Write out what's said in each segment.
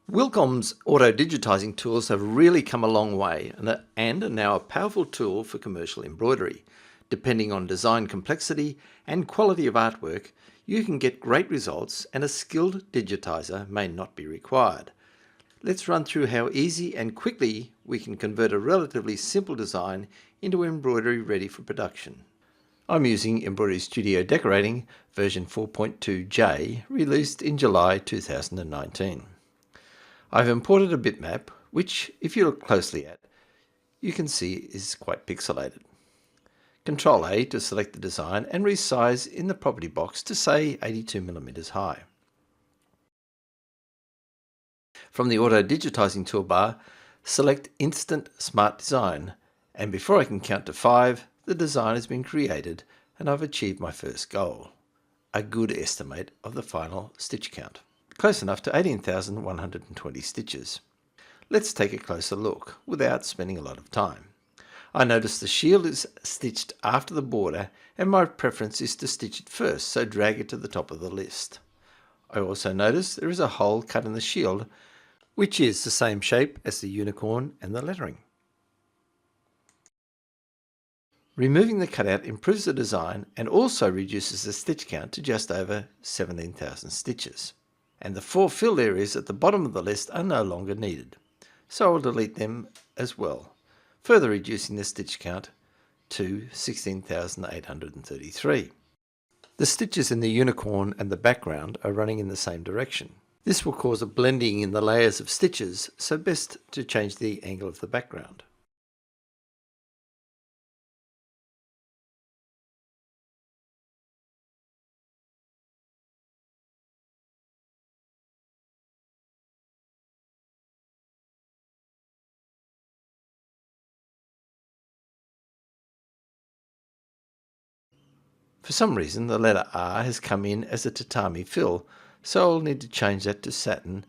Wilcom's auto-digitizing tools have really come a long way and are now a powerful tool for commercial embroidery. Depending on design complexity and quality of artwork, you can get great results and a skilled digitizer may not be required. Let's run through how easy and quickly we can convert a relatively simple design into embroidery ready for production. I'm using Embroidery Studio Decorating version 4.2J, released in July 2019. I've imported a bitmap, which, if you look closely at, you can see is quite pixelated. Control A to select the design and resize in the property box to say 82mm high. From the Auto Digitizing toolbar, select Instant Smart Design, and before I can count to 5, the design has been created and I've achieved my first goal, a good estimate of the final stitch count. Close enough to 18,120 stitches. Let's take a closer look without spending a lot of time. I notice the shield is stitched after the border and my preference is to stitch it first, so drag it to the top of the list. I also notice there is a hole cut in the shield, which is the same shape as the unicorn and the lettering. Removing the cutout improves the design and also reduces the stitch count to just over 17,000 stitches. And the 4 filled areas at the bottom of the list are no longer needed, so I'll delete them as well, further reducing the stitch count to 16,833. The stitches in the unicorn and the background are running in the same direction. This will cause a blending in the layers of stitches, so best to change the angle of the background. For some reason, the letter R has come in as a tatami fill, so I'll need to change that to satin.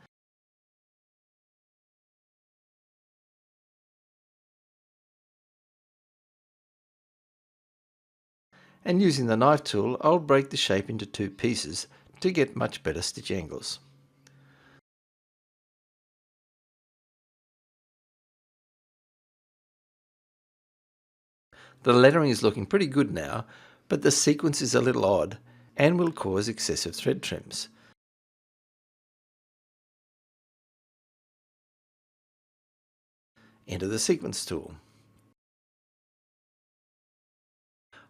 And using the knife tool, I'll break the shape into 2 pieces to get much better stitch angles. The lettering is looking pretty good now, but the sequence is a little odd and will cause excessive thread trims. Enter the sequence tool.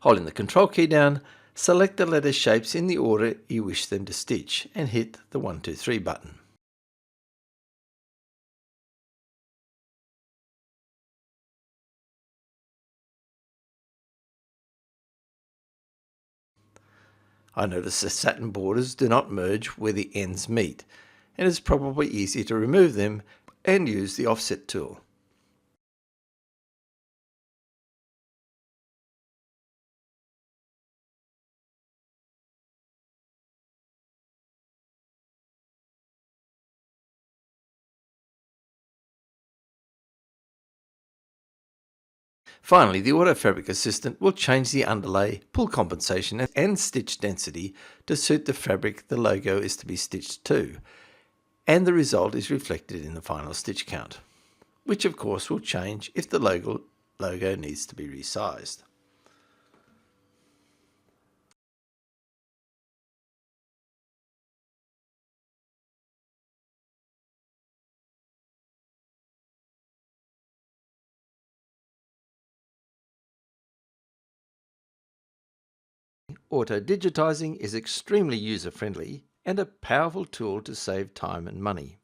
Holding the Control key down, select the letter shapes in the order you wish them to stitch and hit the 1, 2, 3 button. I notice the satin borders do not merge where the ends meet, and it's probably easier to remove them and use the offset tool. Finally, the Auto Fabric Assistant will change the underlay, pull compensation and stitch density to suit the fabric the logo is to be stitched to, and the result is reflected in the final stitch count, which of course will change if the logo needs to be resized. Auto-digitizing is extremely user-friendly and a powerful tool to save time and money.